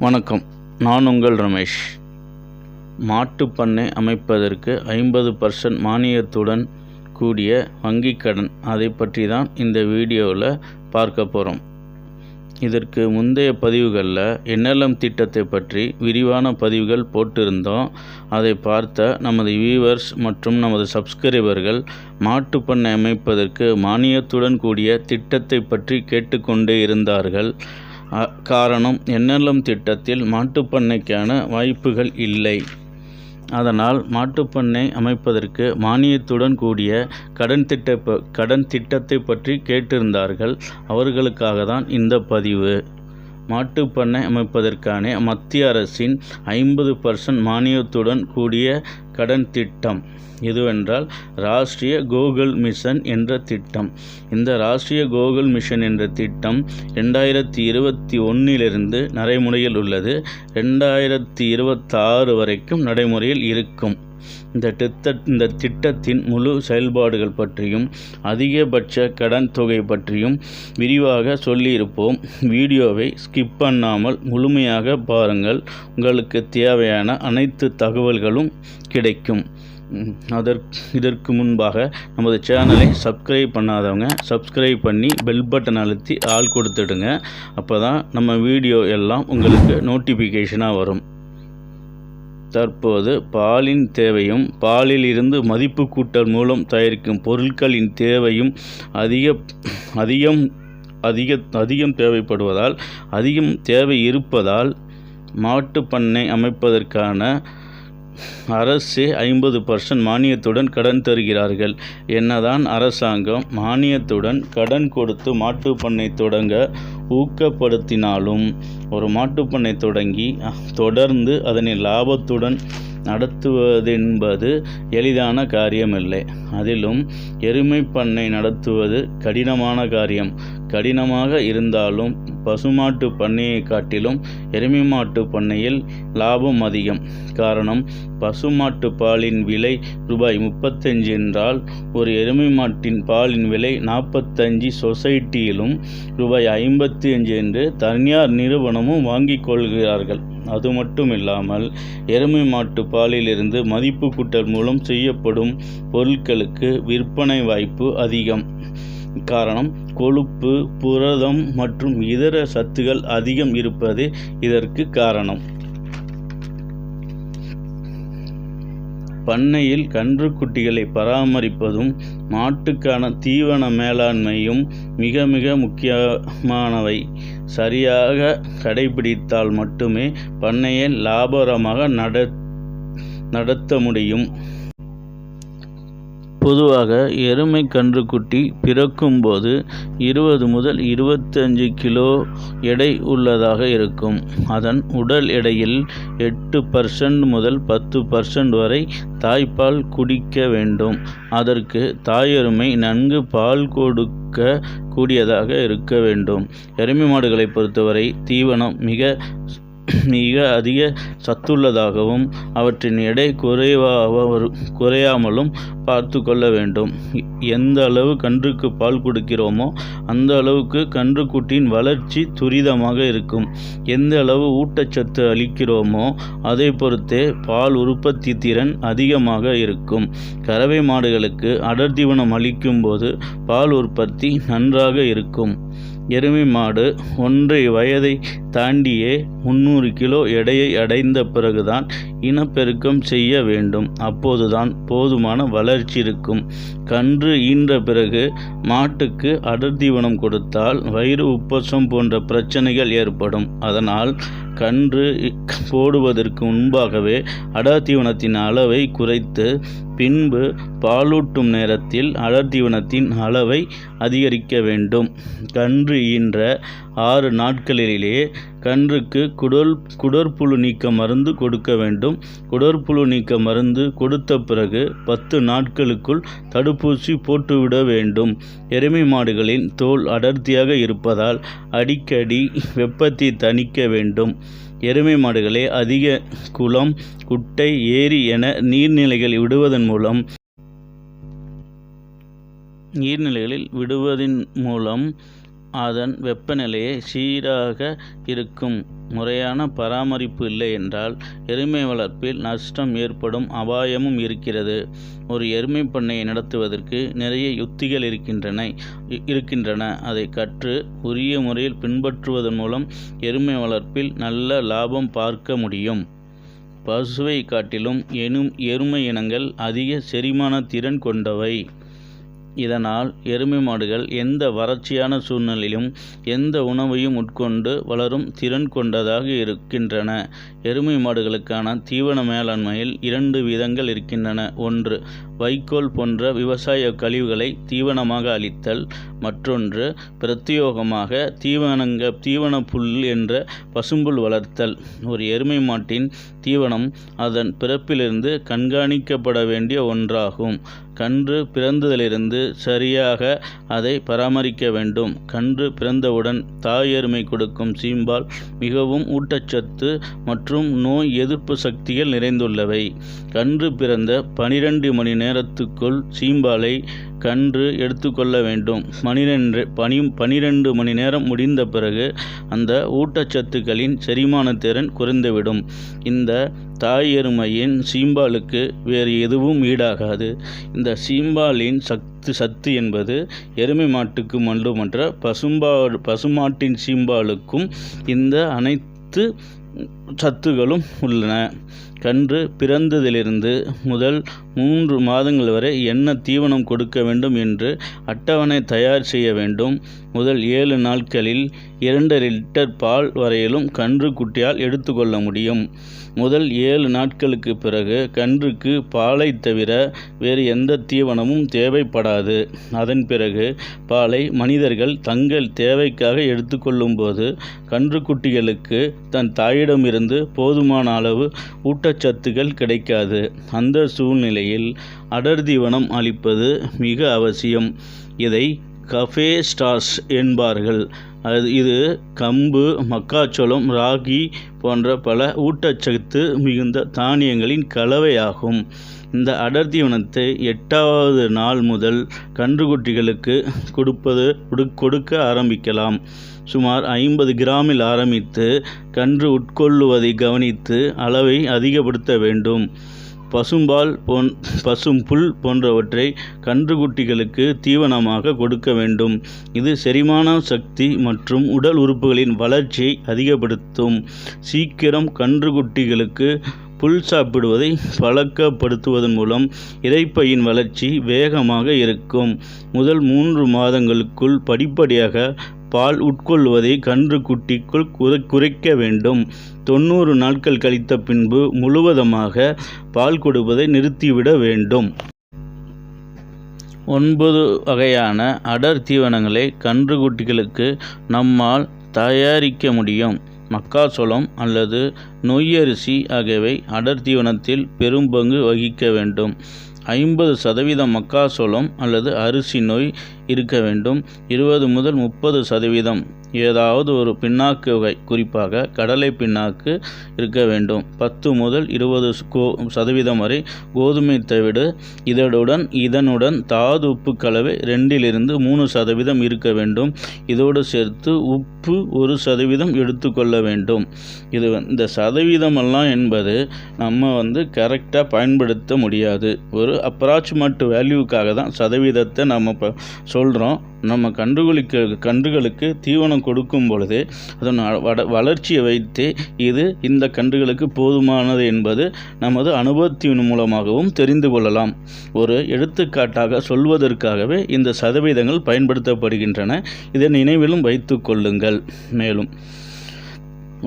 வணக்கம், நான் உங்கள் ரமேஷ். மாட்டுப் பண்ணை அமைப்பதற்கு 50% மானியத்துடன் கூடிய வங்கிக் கடன், அதை பற்றி தான் இந்த வீடியோவில் பார்க்க போகிறோம். இதற்கு முந்தைய பதிவுகளில் NLM திட்டத்தை பற்றி விரிவான பதிவுகள் போட்டிருந்தோம். அதை பார்த்த நமது வியூவர்ஸ் மற்றும் நமது சப்ஸ்கிரைபர்கள் மாட்டுப் பண்ணை அமைப்பதற்கு மானியத்துடன் கூடிய திட்டத்தை பற்றி கேட்டுக்கொண்டே இருந்தார்கள். காரணம், NLM திட்டத்தில் மாட்டுப்பண்ணைக்கான வாய்ப்புகள் இல்லை. அதனால் மாட்டுப்பண்ணை அமைப்பதற்கு மானியத்துடன் கூடிய கடன் திட்டத்தை பற்றி கேட்டிருந்தார்கள். அவர்களுக்காக தான் இந்த பதிவு. மாட்டுப்பண்ணை அமைப்பதற்கான மத்திய அரசின் 50% மானியத்துடன் கூடிய கடன் திட்டம் எதுவென்றால் ராஷ்டிரிய கோகுல் மிஷன் என்ற திட்டம். இந்த ராஷ்டிரிய கோகுல் மிஷன் என்ற திட்டம் 2021 நடைமுறையில் உள்ளது. 2026 வரைக்கும் நடைமுறையில் இருக்கும். இந்த திட்டத்தின் முழு செயல்பாடுகள் பற்றியும் அதிகபட்ச கடன் தொகை பற்றியும் விரிவாக சொல்லியிருப்போம். வீடியோவை ஸ்கிப் பண்ணாமல் முழுமையாக பாருங்கள். உங்களுக்கு தேவையான அனைத்து தகவல்களும் கிடைக்கும். இதற்கு முன்பாக நமது சேனலை சப்ஸ்கிரைப் பண்ணாதவங்க சப்ஸ்கிரைப் பண்ணி பெல் பட்டன் அழுத்தி ஆல் கொடுத்துடுங்க. அப்போ தான் நம்ம வீடியோ எல்லாம் உங்களுக்கு நோட்டிஃபிகேஷனாக வரும். தற்போது பாலின் தேவையும் பாலில் இருந்து மதிப்பு கூட்டல் மூலம் தயாரிக்கும் பொருட்களின் தேவையும் அதிகம் தேவைப்படுவதால் அதிகம் தேவை இருப்பதால் மாட்டுப் பண்ணை அமைப்பதற்கான அரசே 50% மானியத்துடன் கடன் தருகிறார்கள். என்னதான் அரசாங்கம் மானியத்துடன் கடன் கொடுத்து மாட்டுப் பண்ணை தொடங்க ஊக்கப்படுத்தினாலும் ஒரு மாட்டுப் பண்ணை தொடங்கி தொடர்ந்து அதனை லாபத்துடன் நடத்துவதென்பது எளிதான காரியமில்லை. அதிலும் எருமை பண்ணை நடத்துவது கடினமான காரியம். கடினமாக இருந்தாலும் பசுமாட்டு பண்ணையை காட்டிலும் எருமை மாட்டு பண்ணையில் லாபம் அதிகம். காரணம், பசுமாட்டு பாலின் விலை ரூபாய் 35 என்றால் ஒரு எருமை மாட்டின் பாலின் விலை 45 சொசைட்டியிலும் ரூபாய் 55 என்று தனியார் நிறுவனமும் வாங்கிக் கொள்கிறார்கள். அது மட்டும் இல்லாமல் எருமை மாட்டு பாலிலிருந்து மதிப்பு கூட்டல் மூலம் செய்யப்படும் பொருட்களுக்கு விற்பனை வாய்ப்பு அதிகம். காரணம், கொழுப்பு, புரதம் மற்றும் இதர சத்துக்கள் அதிகம் இருப்பது இதற்கு காரணம். பண்ணையில் கன்றுக்குட்டிகளை பராமரிப்பதும் மாட்டுக்கான தீவன மேலாண்மையும் மிக மிக முக்கியமானவை. சரியாக கடைபிடித்தால் மட்டுமே பண்ணையை லாபகரமாக நடத்த முடியும். பொதுவாக எருமை கன்றுக்குட்டி பிறக்கும் போது 20 முதல் 25 கிலோ எடை உள்ளதாக இருக்கும். அதன் உடல் எடையில் 8% முதல் 10% வரை தாய்ப்பால் குடிக்க வேண்டும். அதற்கு தாயெருமை நன்கு பால் கொடுக்க கூடியதாக இருக்க வேண்டும். எருமை மாடுகளை பொறுத்தவரை தீவனம் மிக அதிக சத்துள்ளதாகவும் அவற்றின் எடை குறையாமலும் பார்த்து கொள்ள வேண்டும். எந்த அளவு கன்றுக்கு பால் கொடுக்கிறோமோ அந்த அளவுக்கு கன்றுக்குட்டியின் வளர்ச்சி துரிதமாக இருக்கும். எந்த அளவு ஊட்டச்சத்து அளிக்கிறோமோ அதை பொறுத்தே பால் உற்பத்தி திறன் அதிகமாக இருக்கும். கறவை மாடுகளுக்கு அடர் தீவனம் அளிக்கும் போது பால் உற்பத்தி நன்றாக இருக்கும். எருமை மாடு 1 வயதை தாண்டியே 300 கிலோ எடையை அடைந்த பிறகுதான் இனப்பெருக்கம் செய்ய வேண்டும். அப்போதுதான் போதுமான வளர்ச்சி இருக்கும். கன்று ஈன்ற பிறகு மாட்டுக்கு அடர் தீவனம் கொடுத்தால் வயிறு உப்பசம் போன்ற பிரச்சனைகள் ஏற்படும். அதனால் கன்று போடுவதற்கு முன்பாகவே அடர் தீவனத்தின் அளவை குறைத்து பின்பு பாலூட்டும் நேரத்தில் அடர் தீவனத்தின் அளவை அதிகரிக்க வேண்டும். கன்று ஈன்ற 6 நாட்களிலேயே கன்றுக்கு குடற்புழு நீக்க மருந்து கொடுக்க வேண்டும். குடற்புழு நீக்க மருந்து கொடுத்த பிறகு 10 நாட்களுக்குள் தடுப்பூசி போட்டுவிட வேண்டும். எருமை மாடுகளின் தோல் அடர்த்தியாக இருப்பதால் அடிக்கடி வெப்பத்தை தணிக்க வேண்டும். எருமை மாடுகளை அதிக குளம், குட்டை, ஏரி என நீர்நிலைகளில் விடுவதன் மூலம் அதன் வெப்பநிலையை சீராக இருக்கும். முறையான பராமரிப்பு இல்லை என்றால் எருமை வளர்ப்பில் நஷ்டம் ஏற்படும் அபாயமும் இருக்கிறது. ஒரு எருமை பண்ணையை நடத்துவதற்கு நிறைய யுக்திகள் இருக்கின்றன. அதை கற்று உரிய முறையில் பின்பற்றுவதன் மூலம் எருமை வளர்ப்பில் நல்ல லாபம் பார்க்க முடியும். பசுவை காட்டிலும் எருமை இனங்கள் அதிக செரிமான திறன் கொண்டவை. இதனால் எருமை மாடுகள் எந்த வறட்சியான சூழ்நிலையிலும் எந்த உணவையும் உட்கொண்டு வளரும் திறன் கொண்டதாக இருக்கின்றன. எருமை மாடுகளுக்கான தீவன மேலாண்மையில் 2 விதங்கள் இருக்கின்றன. ஒன்று, வைக்கோல் போன்ற விவசாய கழிவுகளை தீவனமாக அளித்தல். மற்றொன்று, பிரத்யேகமாக தீவன புல் என்ற பசும்புல் வளர்த்தல். ஒரு எருமை மாட்டின் தீவனம் அதன் பிறப்பிலிருந்து கண்காணிக்கப்பட வேண்டிய ஒன்றாகும். கன்று பிறந்ததிலிருந்து சரியாக அதை பராமரிக்க வேண்டும். கன்று பிறந்தவுடன் தாய் எருமை கொடுக்கும் சீம்பால் மிகவும் ஊட்டச்சத்து மற்றும் நோய் எதிர்ப்பு சக்திகள் நிறைந்துள்ளவை. கன்று பிறந்த 12 மணி நேரத்துக்குள் சீம்பாலை கன்று எடுத்துக்கொள்ள வேண்டும். 12 மணி நேரம் முடிந்த பிறகு அந்த ஊட்டச்சத்துக்களின் செரிமான திறன் குறைந்துவிடும். இந்த தாய் எருமையின் சீம்பாலுக்கு வேறு எதுவும் ஈடாகாது. இந்த சீம்பாலின் சத்து என்பது எருமை மாட்டுக்கு மட்டுமன்ற பசுமாட்டின் சீம்பாலுக்கும் இந்த அனைத்து சத்துகளும் உள்ளன. கன்று பிறந்ததிலிருந்து முதல் 3 மாதங்கள் வரை என்ன தீவனம் கொடுக்க வேண்டும் என்று அட்டவணை தயார் செய்ய வேண்டும். முதல் 7 நாட்களில் 2 லிட்டர் பால் வரையிலும் கன்று குட்டியால் எடுத்துக்கொள்ள முடியும். முதல் 7 நாட்களுக்கு பிறகு கன்றுக்கு பாலை தவிர வேறு எந்த தீவனமும் தேவைப்படாது. அதன் பிறகு பாலை மனிதர்கள் தங்கள் தேவைக்காக எடுத்துக்கொள்ளும் போது கன்றுக்குட்டிகளுக்கு தன் தாயிடமிருந்து போதுமான அளவு ஊட்டச்சத்துக்கள் கிடைக்காது. அந்த சூழ்நிலையில் அடர் தீவனம் அளிப்பது மிக அவசியம். இதை கஃபே ஸ்டார்ச் என்பார்கள். இது கம்பு, மக்காச்சோளம், ராகி போன்ற பல ஊட்டச்சத்து மிகுந்த தானியங்களின் கலவையாகும். இந்த அடர் தீவனத்தை 8வது நாள் முதல் கன்றுக்குட்டிகளுக்கு கொடுக்க ஆரம்பிக்கலாம். சுமார் 50 கிராமில் ஆரம்பித்து கன்று உட்கொள்ளுவதை கவனித்து அளவை அதிகப்படுத்த வேண்டும். பசும்புல் போன்றவற்றை கன்றுக்குட்டிகளுக்கு தீவனமாக கொடுக்க வேண்டும். இது செரிமான சக்தி மற்றும் உடல் உறுப்புகளின் வளர்ச்சியை அதிகப்படுத்தும். சீக்கிரம் கன்றுக்குட்டிகளுக்கு புல் சாப்பிடுவதை பழக்கப்படுத்துவதன் மூலம் இரைப்பையின் வளர்ச்சி வேகமாக இருக்கும். முதல் 3 மாதங்களுக்குள் படிப்படியாக பால் உட்கொள்வதை கன்றுக்குட்டிக்குள் குறைக்க வேண்டும். 90 நாட்கள் கழித்த பின்பு முழுவதுமாக பால் கொடுப்பதை நிறுத்திவிட வேண்டும். 9 வகையான அடர் தீவனங்களை கன்றுக்குட்டிகளுக்கு நம்மால் தயாரிக்க முடியும். மக்காச்சோளம் அல்லது நொய்யரிசி ஆகியவை அடர் தீவனத்தில் பெரும் பங்கு வகிக்க வேண்டும். 50% மக்காச்சோளம் அல்லது அரிசி நொய் இருக்க வேண்டும். 20 முதல் 30% ஏதாவது ஒரு பிண்ணாக்கு வகை, குறிப்பாக கடலை பிண்ணாக்கு இருக்க வேண்டும். 10 முதல் 20% வரை கோதுமை தவிடு. இதனுடன் தாது உப்பு கலவை 2-3% இருக்க வேண்டும். இதோடு சேர்த்து உப்பு 1% எடுத்துக்கொள்ள வேண்டும். இந்த சதவீதமெல்லாம் என்பது நம்ம கரெக்டாக பயன்படுத்த முடியாது. ஒரு அப்ராக்சிமேட் வேல்யூக்காக தான் சதவீதத்தை நம்ம சொல்கிறோம். நம்ம கன்றுகளுக்கு தீவனம் கொடுக்கும் பொழுது அதன் வளர்ச்சியை வைத்து இந்த கன்றுகளுக்கு போதுமானது என்பது நமது அனுபவத்தின் மூலமாகவும் தெரிந்து கொள்ளலாம். ஒரு எடுத்துக்காட்டாக சொல்வதற்காகவே இந்த சதவீதங்கள் பயன்படுத்தப்படுகின்றன. இதை நினைவிலும் வைத்து கொள்ளுங்கள். மேலும்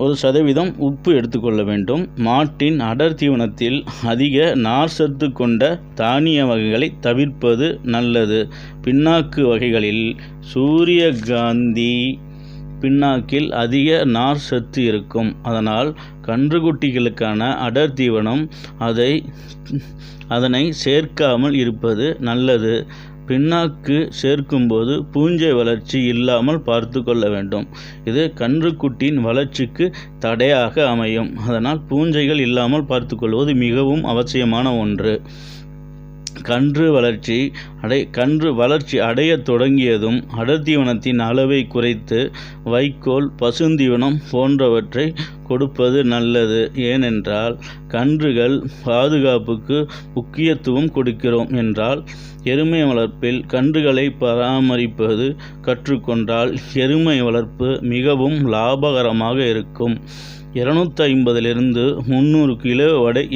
1% உப்பு எடுத்துக்கொள்ள வேண்டும். மாட்டின் அடர் தீவனத்தில் அதிக நார் சத்து கொண்ட தானிய வகைகளை தவிர்ப்பது நல்லது. பிண்ணாக்கு வகைகளில் சூரியகாந்தி பிண்ணாக்கில் அதிக நார் சத்து இருக்கும். அதனால் கன்றுக்குட்டிகளுக்கான அடர் தீவனம் அதனை சேர்க்காமல் இருப்பது நல்லது. பிண்ணாக்கு சேர்க்கும்போது பூஞ்சை வளர்ச்சி இல்லாமல் பார்த்து கொள்ள வேண்டும். இது கன்றுக்குட்டியின் வளர்ச்சிக்கு தடையாக அமையும். அதனால் பூஞ்சைகள் இல்லாமல் பார்த்து கொள்வது மிகவும் அவசியமான ஒன்று. கன்று வளர்ச்சி அடையத் தொடங்கியதும் அடர்த்தீவனத்தின் அளவை குறைத்து வைக்கோல், பசுந்தீவனம் போன்றவற்றை கொடுப்பது நல்லது. ஏனென்றால் கன்றுகள் பாதுகாப்புக்கு முக்கியத்துவம் கொடுக்கிறோம் என்றால் எருமை வளர்ப்பில் கன்றுகளை பராமரிப்பது கற்றுக்கொண்டால் எருமை வளர்ப்பு மிகவும் லாபகரமாக இருக்கும். 250 300 கிலோ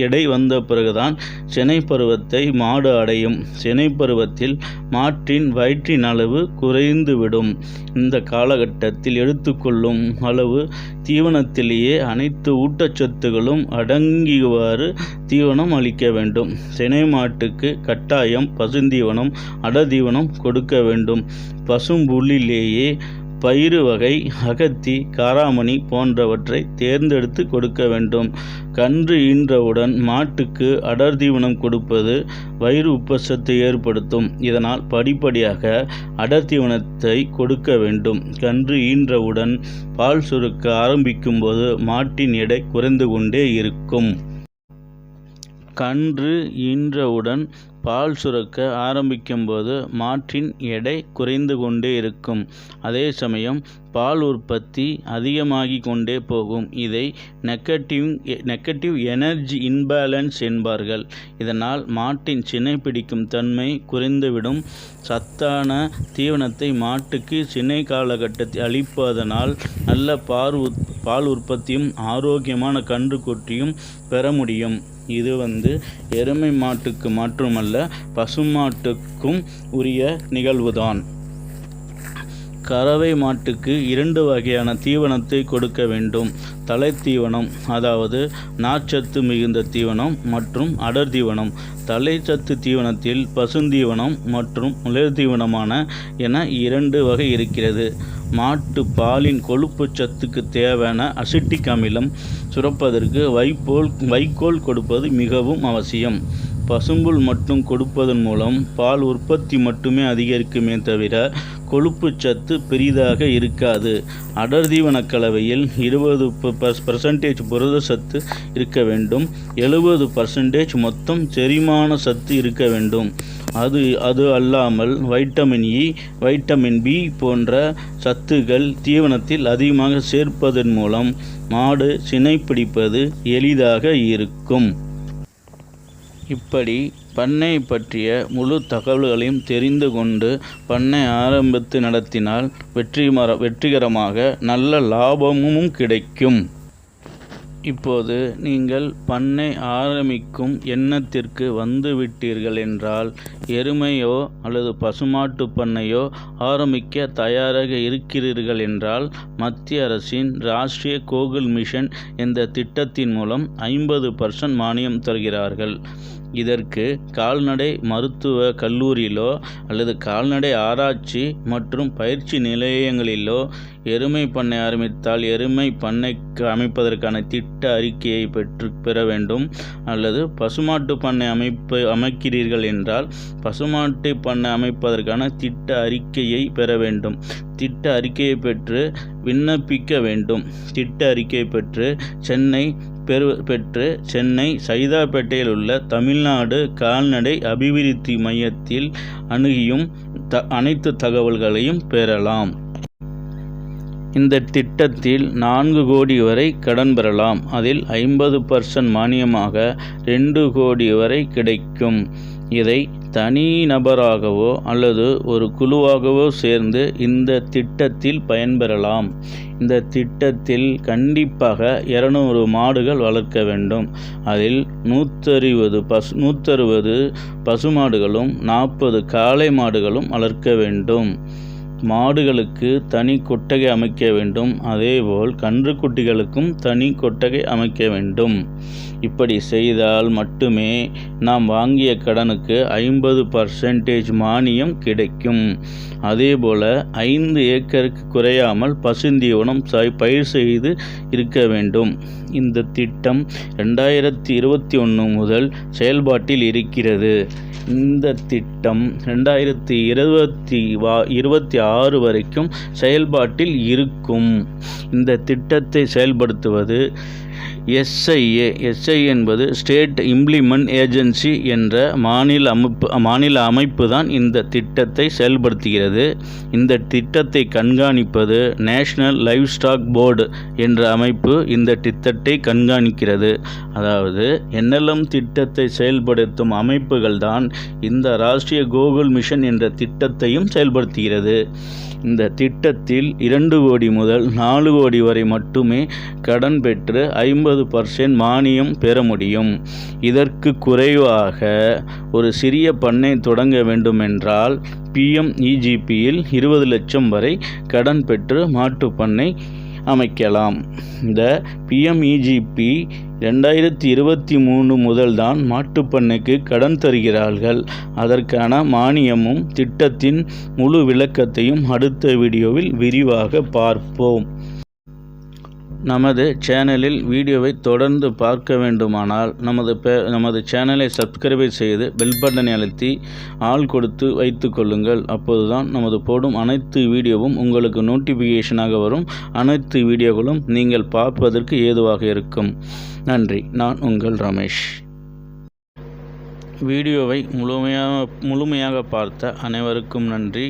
எடை வந்த பிறகுதான் சினை பருவத்தை மாடு அடையும். சினை பருவத்தில் மாட்டின் வயிற்றின் அளவு குறைந்துவிடும். இந்த காலகட்டத்தில் எடுத்துக்கொள்ளும் அளவு தீவனத்திலேயே அனைத்து ஊட்டச்சத்துகளும் அடங்கியவாறு தீவனம் அளிக்க வேண்டும். சினை மாட்டுக்கு கட்டாயம் பசுந்தீவனம், அடர்தீவனம் கொடுக்க வேண்டும். பசும்புல்லிலேயே பயிறு வகை, அகத்தி, காராமணி போன்றவற்றை தேர்ந்தெடுத்து கொடுக்க வேண்டும். கன்று ஈன்றவுடன் மாட்டுக்கு அடர்தீவனம் கொடுப்பது வயிறு உப்பசத்தை ஏற்படுத்தும். இதனால் படிப்படியாக அடர்தீவனத்தை கொடுக்க வேண்டும். கன்று ஈன்றவுடன் பால் சுரக்க ஆரம்பிக்கும் போது மாட்டின் எடை குறைந்து கொண்டே இருக்கும். கன்று ஈன்றவுடன் பால் சுரக்க ஆரம்பிக்கும்போது மாட்டின் எடை குறைந்து கொண்டே இருக்கும். அதே சமயம் பால் உற்பத்தி அதிகமாகி கொண்டே போகும். இதை நெகட்டிவ் எனர்ஜி இம்பேலன்ஸ் என்பார்கள். இதனால் மாட்டின் சினை பிடிக்கும் தன்மை குறைந்துவிடும். சத்தான தீவனத்தை மாட்டுக்கு சினை காலகட்டத்தில் அளிப்பதனால் நல்ல பால் உற்பத்தியும் ஆரோக்கியமான கன்றுக்குட்டியும் பெற முடியும். இது எருமை மாட்டுக்கு மட்டுமல்ல, பசுமாட்டுக்கும் உரிய நிகழ்வுதான். கறவை மாட்டுக்கு 2 வகையான தீவனத்தை கொடுக்க வேண்டும். தலைத்தீவனம், அதாவது நார்ச்சத்து மிகுந்த தீவனம், மற்றும் அடர்தீவனம். தலைச்சத்து தீவனத்தில் பசுந்தீவனம் மற்றும் உலர்தீவனமான என 2 வகை இருக்கிறது. மாட்டு பாலின் கொழுப்பு சத்துக்கு தேவையான அசிட்டிக் அமிலம் சுரப்பதற்கு வைக்கோல் கொடுப்பது மிகவும் அவசியம். பசும்புல் மட்டும் கொடுப்பதன் மூலம் பால் உற்பத்தி மட்டுமே அதிகரிக்குமே தவிர கொழுப்பு சத்து பெரிதாக இருக்காது. அடர்தீவன கலவையில் 20% புரத சத்து இருக்க வேண்டும். 70% மொத்தம் செரிமான சத்து இருக்க வேண்டும். அது அல்லாமல் வைட்டமின் இ, வைட்டமின் பி போன்ற சத்துக்கள் தீவனத்தில் அதிகமாக சேர்ப்பதன் மூலம் மாடு சினை பிடிப்பது எளிதாக இருக்கும். இப்படி பண்ணை பற்றிய முழு தகவல்களையும் தெரிந்து கொண்டு பண்ணை ஆரம்பித்து நடத்தினால் வெற்றிகரமாக நல்ல லாபமும் கிடைக்கும். இப்போது நீங்கள் பண்ணை ஆரம்பிக்கும் எண்ணத்திற்கு வந்துவிட்டீர்கள் என்றால் எருமையோ அல்லது பசுமாட்டு பண்ணையோ ஆரம்பிக்க தயாராக இருக்கிறீர்கள் என்றால் மத்திய அரசின் ராஷ்டிரிய கோகுல் மிஷன் என்ற திட்டத்தின் மூலம் 50% மானியம் தருகிறார்கள். இதற்கு கால்நடை மருத்துவ கல்லூரியிலோ அல்லது கால்நடை ஆராய்ச்சி மற்றும் பயிற்சி நிலையங்களிலோ எருமை பண்ணை ஆரம்பித்தால் எருமை பண்ணைக்கு அமைப்பதற்கான திட்ட அறிக்கையை பெற வேண்டும். அல்லது பசுமாட்டு பண்ணை அமைக்கிறீர்கள் என்றால் பசுமாட்டு பண்ணை அமைப்பதற்கான திட்ட அறிக்கையை பெற வேண்டும். திட்ட அறிக்கையை பெற்று விண்ணப்பிக்க வேண்டும். திட்ட அறிக்கையை பெற்று சென்னை சைதாப்பேட்டையில் உள்ள தமிழ்நாடு கால்நடை அபிவிருத்தி மையத்தில் அணுகியும் அனைத்து தகவல்களையும் பெறலாம். இந்த திட்டத்தில் 4 கோடி வரை கடன் பெறலாம். அதில் 50% மானியமாக 2 கோடி வரை கிடைக்கும். இதை தனி நபராகவோ அல்லது ஒரு குழுவாகவோ சேர்ந்து இந்த திட்டத்தில் பயன்பெறலாம். இந்த திட்டத்தில் கண்டிப்பாக 200 மாடுகள் வளர்க்க வேண்டும். அதில் 160 பசுமாடுகளும் 40 காளை மாடுகளும் வளர்க்க வேண்டும். மாடுகளுக்கு தனி கொட்டகை அமைக்க வேண்டும். அதேபோல் கன்றுக்குட்டிகளுக்கும் தனி கொட்டகை அமைக்க வேண்டும். இப்படி செய்தால் மட்டுமே நாம் வாங்கிய கடனுக்கு 50% மானியம் கிடைக்கும். அதேபோல் 5 ஏக்கருக்கு குறையாமல் பசுந்தீவனம் பயிர் செய்து இருக்க வேண்டும். இந்த திட்டம் 2021 முதல் செயல்பாட்டில் இருக்கிறது. இந்த திட்டம் 2026 வரைக்கும் செயல்பாட்டில் இருக்கும். இந்த திட்டத்தை செயல்படுத்துவது எஸ்ஐ என்பது ஸ்டேட் இம்ப்ளிமெண்ட் ஏஜென்சி என்ற மாநில அமைப்பு தான் இந்த திட்டத்தை செயல்படுத்துகிறது. இந்த திட்டத்தை கண்காணிப்பது நேஷனல் லைவ் ஸ்டாக் போர்டு என்ற அமைப்பு இந்த திட்டத்தை கண்காணிக்கிறது. அதாவது NLM திட்டத்தை செயல்படுத்தும் அமைப்புகள் தான் இந்த ராஷ்டிரிய கோகுல் மிஷன் என்ற திட்டத்தையும் செயல்படுத்துகிறது. இந்த திட்டத்தில் 2 கோடி முதல் 4 கோடி வரை மட்டுமே கடன் பெற்று 50% மானியம் பெற முடியும். இதற்கு குறைவாக ஒரு சிறிய பண்ணை தொடங்க வேண்டுமென்றால் PMEGPயில் 20 லட்சம் வரை கடன் பெற்று மாட்டுப் பண்ணை அமைக்கலாம். இந்த PMEGP 2023 முதல் தான் மாட்டுப்பண்ணைக்கு கடன் தருகிறார்கள். அதற்கான மானியமும் திட்டத்தின் முழு விளக்கத்தையும் அடுத்த வீடியோவில் விரிவாக பார்ப்போம். நமது சேனலில் வீடியோவை தொடர்ந்து பார்க்க வேண்டுமானால் நமது சேனலை சப்ஸ்கிரைப் செய்து பெல் பட்டனை அழுத்தி ஆல் கொடுத்து வைத்து கொள்ளுங்கள். அப்போதுதான் நமது போடும் அனைத்து வீடியோவும் உங்களுக்கு நோட்டிஃபிகேஷனாக வரும். அனைத்து வீடியோக்களும் நீங்கள் பார்ப்பதற்கு ஏதுவாக இருக்கும். நன்றி. நான் உங்கள் ரமேஷ். வீடியோவை முழுமையாக பார்த்த அனைவருக்கும் நன்றி.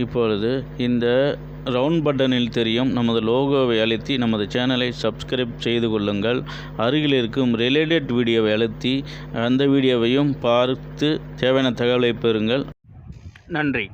இப்பொழுது இந்த ரவுண்ட் பட்டனில் தெரியும் நமது லோகோவை அழுத்தி நமது சேனலை சப்ஸ்கிரைப் செய்து கொள்ளுங்கள். அருகில் இருக்கும் ரிலேட்டட் வீடியோவை அழுத்தி அந்த வீடியோவையும் பார்த்து தேவையான தகவலை பெறுங்கள். நன்றி.